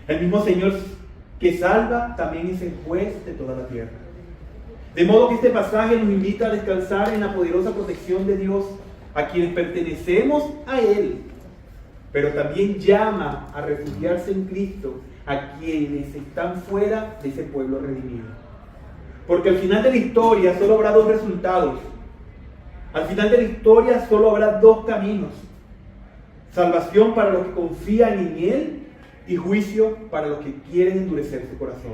[SPEAKER 1] El mismo Señor que salva también es el juez de toda la tierra. De modo que este pasaje nos invita a descansar en la poderosa protección de Dios a quienes pertenecemos a Él, pero también llama a refugiarse en Cristo a quienes están fuera de ese pueblo redimido. Porque al final de la historia solo habrá dos resultados. Al final de la historia solo habrá dos caminos: salvación para los que confían en Él y juicio para los que quieren endurecer su corazón.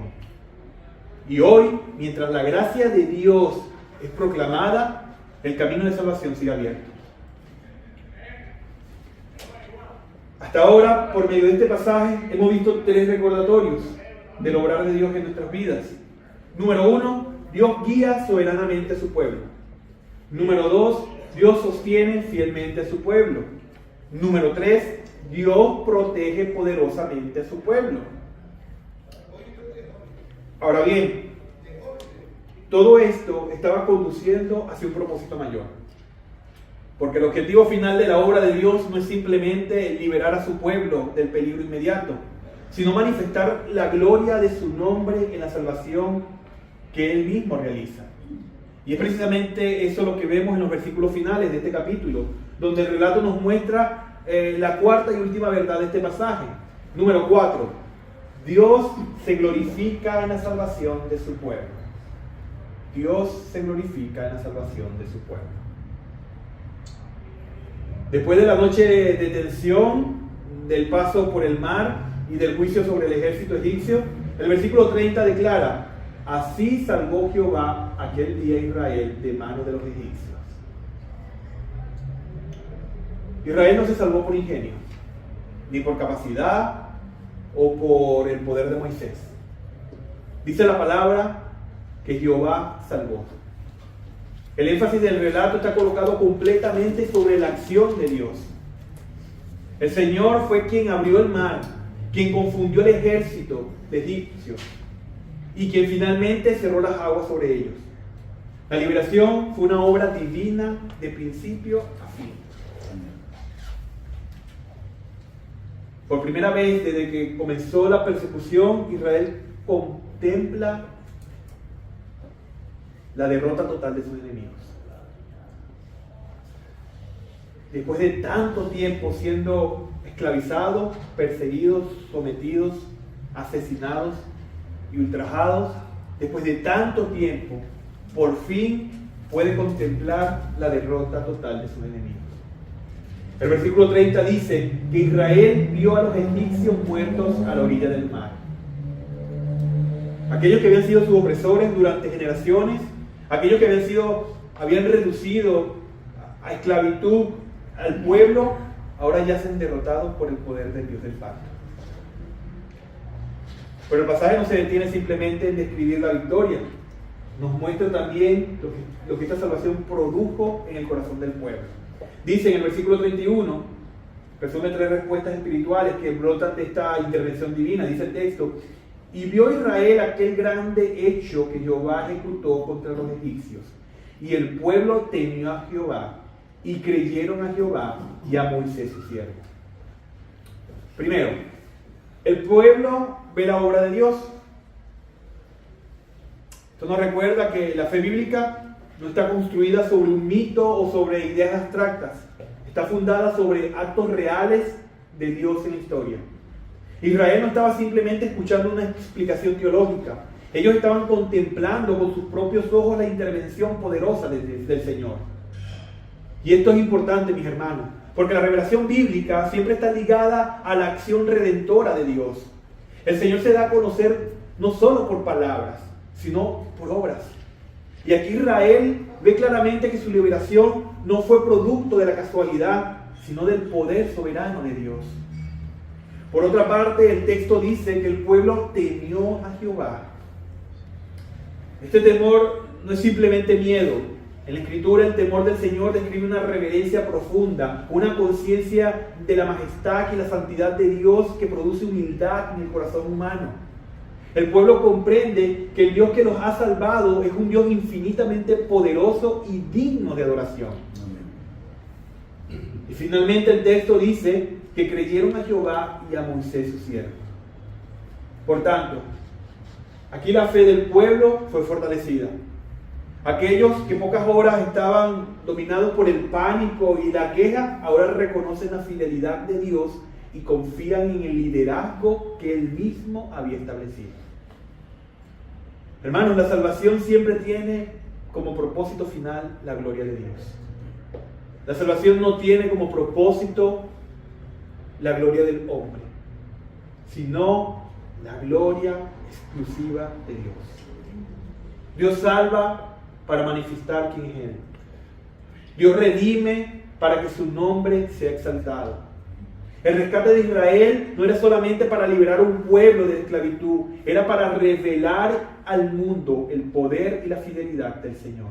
[SPEAKER 1] Y hoy, mientras la gracia de Dios es proclamada, el camino de salvación sigue abierto. Hasta ahora, por medio de este pasaje, hemos visto tres recordatorios del obrar de Dios en nuestras vidas. Número 1, Dios guía soberanamente a su pueblo. Número 2, Dios sostiene fielmente a su pueblo. Número 3, Dios protege poderosamente a su pueblo. Ahora bien, todo esto estaba conduciendo hacia un propósito mayor. Porque el objetivo final de la obra de Dios no es simplemente liberar a su pueblo del peligro inmediato, sino manifestar la gloria de su nombre en la salvación que Él mismo realiza. Y es precisamente eso lo que vemos en los versículos finales de este capítulo, donde el relato nos muestra la cuarta y última verdad de este pasaje. Número 4. Dios se glorifica en la salvación de su pueblo. Dios se glorifica en la salvación de su pueblo. Después de la noche de tensión, del paso por el mar y del juicio sobre el ejército egipcio, el versículo 30 declara: así salvó Jehová aquel día a Israel de mano de los egipcios. Israel no se salvó por ingenio, ni por capacidad o por el poder de Moisés. Dice la palabra que Jehová salvó. El énfasis del relato está colocado completamente sobre la acción de Dios. El Señor fue quien abrió el mar, quien confundió el ejército de egipcios y quien finalmente cerró las aguas sobre ellos. La liberación fue una obra divina de principio a fin. Por primera vez desde que comenzó la persecución, Israel contempla la derrota total de sus enemigos. Después de tanto tiempo siendo esclavizados, perseguidos, sometidos, asesinados y ultrajados, después de tanto tiempo, por fin puede contemplar la derrota total de sus enemigos. El versículo 30 dice que Israel vio a los egipcios muertos a la orilla del mar. Aquellos que habían sido sus opresores durante generaciones, aquellos que habían reducido a esclavitud al pueblo, ahora yacen derrotados por el poder del Dios del pacto. Pero el pasaje no se detiene simplemente en describir la victoria, nos muestra también lo que esta salvación produjo en el corazón del pueblo. Dice en el versículo 31, resume tres respuestas espirituales que brotan de esta intervención divina. Dice el texto: y vio Israel aquel grande hecho que Jehová ejecutó contra los egipcios, y el pueblo temió a Jehová, y creyeron a Jehová y a Moisés su siervo. Primero, el pueblo ve la obra de Dios. Esto nos recuerda que la fe bíblica no está construida sobre un mito o sobre ideas abstractas. Está fundada sobre actos reales de Dios en la historia. Israel no estaba simplemente escuchando una explicación teológica. Ellos estaban contemplando con sus propios ojos la intervención poderosa del Señor. Y esto es importante, mis hermanos, porque la revelación bíblica siempre está ligada a la acción redentora de Dios. El Señor se da a conocer no solo por palabras, sino por obras. Y aquí Israel ve claramente que su liberación no fue producto de la casualidad, sino del poder soberano de Dios. Por otra parte, el texto dice que el pueblo temió a Jehová. Este temor no es simplemente miedo. En la Escritura el temor del Señor describe una reverencia profunda, una conciencia de la majestad y la santidad de Dios que produce humildad en el corazón humano. El pueblo comprende que el Dios que los ha salvado es un Dios infinitamente poderoso y digno de adoración. Y finalmente el texto dice que creyeron a Jehová y a Moisés su siervo. Por tanto, aquí la fe del pueblo fue fortalecida. Aquellos que pocas horas estaban dominados por el pánico y la queja, ahora reconocen la fidelidad de Dios y confían en el liderazgo que Él mismo había establecido. Hermanos, la salvación siempre tiene como propósito final la gloria de Dios. La salvación no tiene como propósito la gloria del hombre, sino la gloria exclusiva de Dios. Dios salva para manifestar quién es Él. Dios redime para que su nombre sea exaltado. El rescate de Israel no era solamente para liberar a un pueblo de la esclavitud, era para revelar al mundo el poder y la fidelidad del Señor.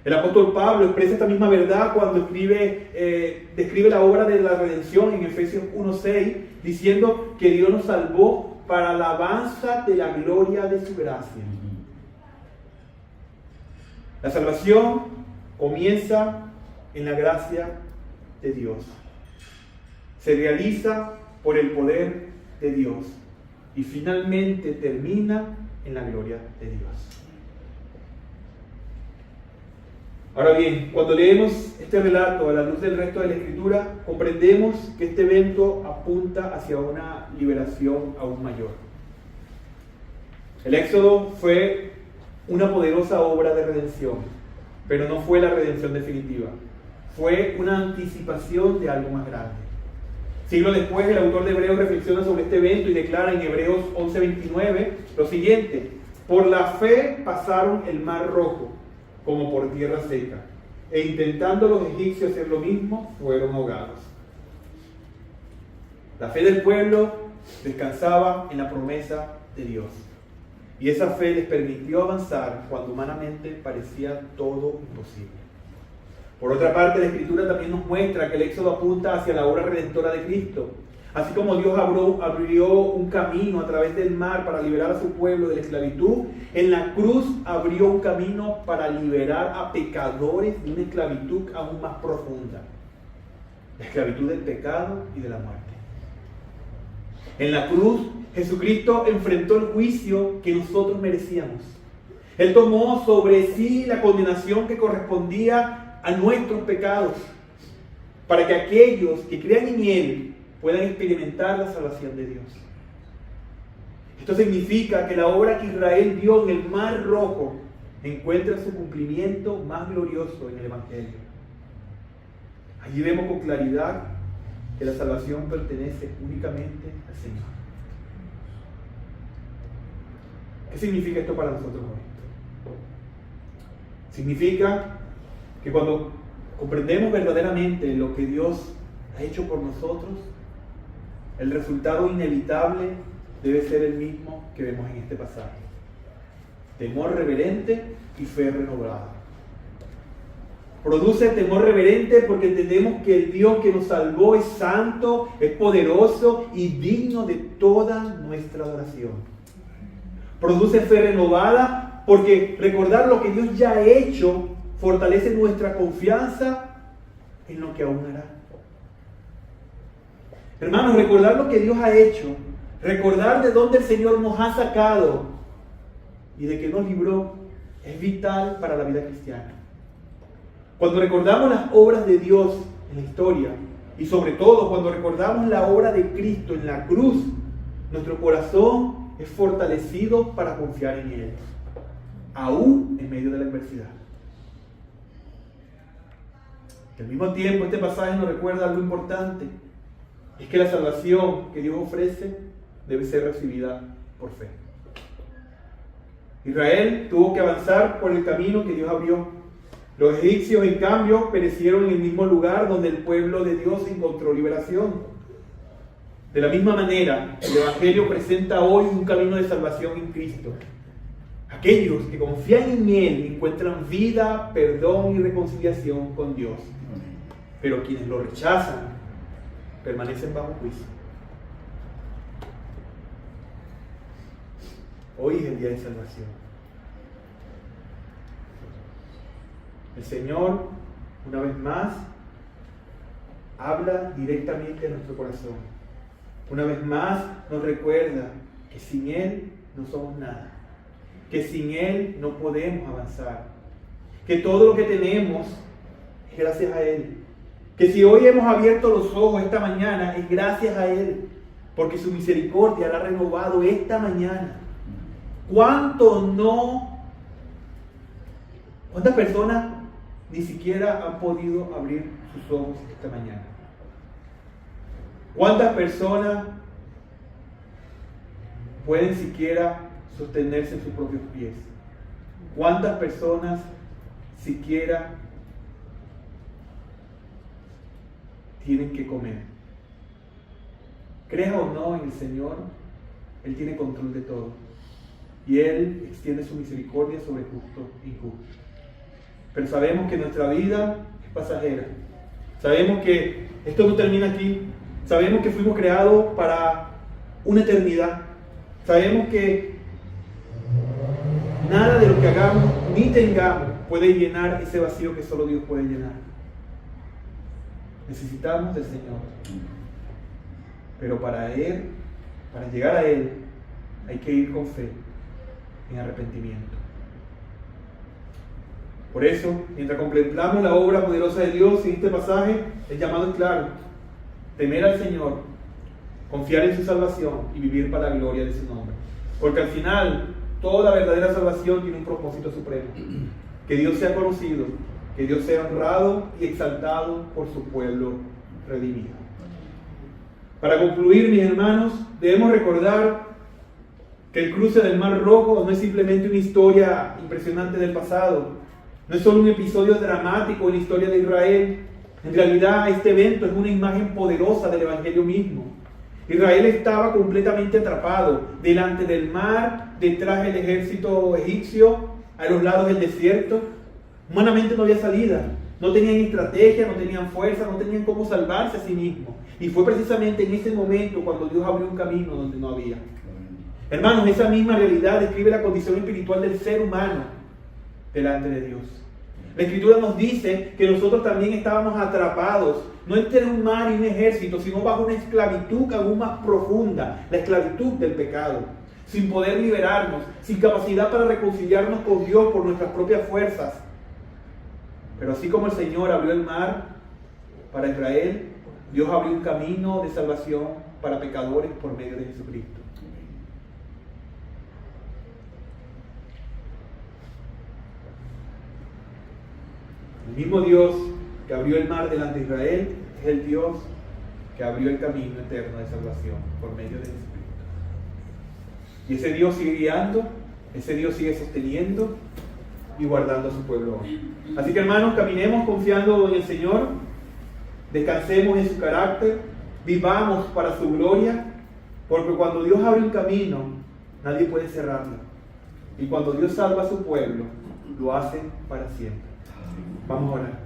[SPEAKER 1] El apóstol Pablo expresa esta misma verdad cuando describe la obra de la redención en Efesios 1:6, diciendo que Dios nos salvó para alabanza de la gloria de su gracia. La salvación comienza en la gracia de Dios. Se realiza por el poder de Dios y finalmente termina en la gloria de Dios. Ahora bien, cuando leemos este relato a la luz del resto de la Escritura, comprendemos que este evento apunta hacia una liberación aún mayor. El Éxodo fue una poderosa obra de redención, pero no fue la redención definitiva. Fue una anticipación de algo más grande. Siglos después, el autor de Hebreos reflexiona sobre este evento y declara en Hebreos 11:29 lo siguiente: por la fe pasaron el mar rojo como por tierra seca, e intentando los egipcios hacer lo mismo, fueron ahogados. La fe del pueblo descansaba en la promesa de Dios. Y esa fe les permitió avanzar cuando humanamente parecía todo imposible. Por otra parte, la Escritura también nos muestra que el Éxodo apunta hacia la obra redentora de Cristo. Así como Dios abrió un camino a través del mar para liberar a su pueblo de la esclavitud, en la cruz abrió un camino para liberar a pecadores de una esclavitud aún más profunda. La esclavitud del pecado y de la muerte. En la cruz, Jesucristo enfrentó el juicio que nosotros merecíamos. Él tomó sobre sí la condenación que correspondía a nuestros pecados, para que aquellos que crean en Él puedan experimentar la salvación de Dios. Esto significa que la obra que Israel vio en el Mar Rojo encuentra su cumplimiento más glorioso en el Evangelio. Allí vemos con claridad que la salvación pertenece únicamente al Señor. ¿Qué significa esto para nosotros hoy? Significa que cuando comprendemos verdaderamente lo que Dios ha hecho por nosotros, el resultado inevitable debe ser el mismo que vemos en este pasaje: temor reverente y fe renovada. Produce temor reverente porque entendemos que el Dios que nos salvó es santo, es poderoso y digno de toda nuestra adoración. Produce fe renovada porque recordar lo que Dios ya ha hecho fortalece nuestra confianza en lo que aún hará. Hermanos, recordar lo que Dios ha hecho, recordar de dónde el Señor nos ha sacado y de que nos libró, es vital para la vida cristiana. Cuando recordamos las obras de Dios en la historia, y sobre todo cuando recordamos la obra de Cristo en la cruz, nuestro corazón es fortalecido para confiar en Él, aún en medio de la adversidad. Al mismo tiempo, este pasaje nos recuerda algo importante: es que la salvación que Dios ofrece debe ser recibida por fe. Israel tuvo que avanzar por el camino que Dios abrió. Los egipcios, en cambio, perecieron en el mismo lugar donde el pueblo de Dios encontró liberación. De la misma manera, el Evangelio presenta hoy un camino de salvación en Cristo. aquellos que confían en Él encuentran vida, perdón y reconciliación con Dios. Pero quienes lo rechazan permanecen bajo juicio. Hoy es el día de salvación. El Señor, una vez más, habla directamente a nuestro corazón. Una vez más nos recuerda que sin Él no somos nada. Que sin Él no podemos avanzar. Que todo lo que tenemos es gracias a Él. Que si hoy hemos abierto los ojos esta mañana es gracias a Él. Porque su misericordia la ha renovado esta mañana. ¿Cuántas personas ni siquiera han podido abrir sus ojos esta mañana? ¿Cuántas personas pueden siquiera sostenerse en sus propios pies? ¿Cuántas personas siquiera tienen que comer? Crea o no en el Señor, Él tiene control de todo. Y Él extiende su misericordia sobre justo e injusto. Pero sabemos que nuestra vida es pasajera. Sabemos que esto no termina aquí. Sabemos que fuimos creados para una eternidad. Sabemos que nada de lo que hagamos ni tengamos puede llenar ese vacío que solo Dios puede llenar. Necesitamos del Señor. Pero para llegar a Él, hay que ir con fe, en arrepentimiento. Por eso, mientras contemplamos la obra poderosa de Dios en este pasaje, el llamado es claro: temer al Señor, confiar en su salvación y vivir para la gloria de su nombre. Porque al final, toda verdadera salvación tiene un propósito supremo: que Dios sea conocido, que Dios sea honrado y exaltado por su pueblo redimido. Para concluir, mis hermanos, debemos recordar que el cruce del Mar Rojo no es simplemente una historia impresionante del pasado. No es solo un episodio dramático en la historia de Israel. En realidad, este evento es una imagen poderosa del Evangelio mismo. Israel estaba completamente atrapado delante del mar, detrás del ejército egipcio, a los lados del desierto. Humanamente no había salida. No tenían estrategia, no tenían fuerza, no tenían cómo salvarse a sí mismos. Y fue precisamente en ese momento cuando Dios abrió un camino donde no había. Hermanos, esa misma realidad describe la condición espiritual del ser humano delante de Dios. La Escritura nos dice que nosotros también estábamos atrapados, no entre un mar y un ejército, sino bajo una esclavitud aún más profunda, la esclavitud del pecado, sin poder liberarnos, sin capacidad para reconciliarnos con Dios por nuestras propias fuerzas. Pero así como el Señor abrió el mar para Israel, Dios abrió un camino de salvación para pecadores por medio de Jesucristo. El mismo Dios que abrió el mar delante de Israel es el Dios que abrió el camino eterno de salvación por medio de Jesucristo. Y ese Dios sigue guiando, ese Dios sigue sosteniendo y guardando a su pueblo hoy. Así que, hermanos, caminemos confiando en el Señor, descansemos en su carácter, vivamos para su gloria, porque cuando Dios abre un camino, nadie puede cerrarlo. Y cuando Dios salva a su pueblo, lo hace para siempre. Vamos a orar.